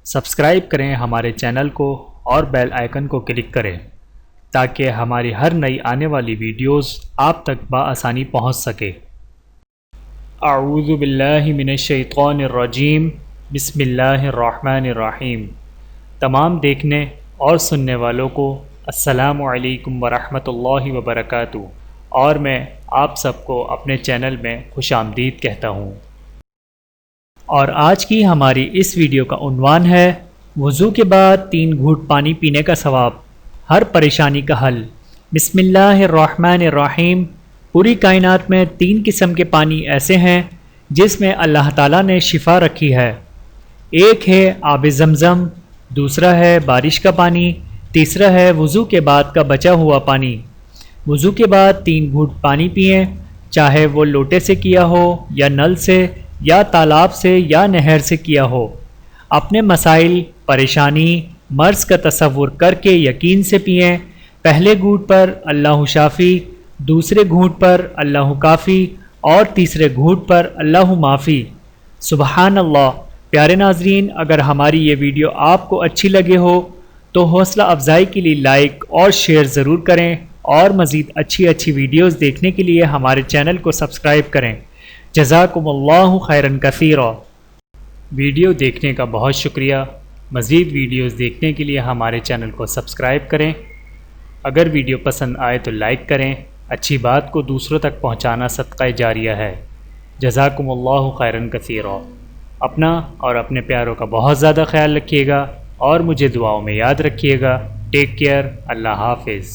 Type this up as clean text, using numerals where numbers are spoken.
Subscribe کریں ہمارے channel کو اور بیل آئیکن کو کلک کریں تاکہ ہماری ہر نئی آنے والی ویڈیوز آپ تک بآسانی پہنچ سکے۔ اعوذ باللہ من الشیطان الرجیم، بسم اللہ الرحمن الرحیم۔ تمام دیکھنے اور سننے والوں کو السلام علیکم ورحمۃ اللہ وبرکاتہ، اور میں آپ سب کو اپنے چینل میں خوش آمدید کہتا ہوں۔ اور آج کی ہماری اس ویڈیو کا عنوان ہے وضو کے بعد 3 گھونٹ پانی پینے کا ثواب، ہر پریشانی کا حل۔ بسم اللہ الرحمن الرحیم۔ پوری کائنات میں 3 قسم کے پانی ایسے ہیں جس میں اللہ تعالیٰ نے شفا رکھی ہے۔ ایک ہے آب زمزم، دوسرا ہے بارش کا پانی، تیسرا ہے وضو کے بعد کا بچا ہوا پانی۔ وضو کے بعد 3 گھونٹ پانی پئیں، چاہے وہ لوٹے سے کیا ہو یا نل سے یا تالاب سے یا نہر سے کیا ہو۔ اپنے مسائل، پریشانی، مرض کا تصور کر کے یقین سے پئیں۔ پہلے گھونٹ پر اللہ شافی، دوسرے گھونٹ پر اللہ کافی اور تیسرے گھونٹ پر اللہ معافی۔ سبحان اللہ۔ پیارے ناظرین، اگر ہماری یہ ویڈیو آپ کو اچھی لگے ہو تو حوصلہ افزائی کے لیے لائک اور شیئر ضرور کریں، اور مزید اچھی ویڈیوز دیکھنے کے لیے ہمارے چینل کو سبسکرائب کریں۔ جزاکم اللہ خیرا کثیرا۔ ویڈیو دیکھنے کا بہت شکریہ۔ مزید ویڈیوز دیکھنے کے لیے ہمارے چینل کو سبسکرائب کریں۔ اگر ویڈیو پسند آئے تو لائک کریں۔ اچھی بات کو دوسروں تک پہنچانا صدقہ جاریہ ہے۔ جزاکم اللہ خیرا کثیرا۔ اپنا اور اپنے پیاروں کا بہت زیادہ خیال رکھیے گا، اور مجھے دعاؤں میں یاد رکھیے گا۔ Take care. اللہ حافظ۔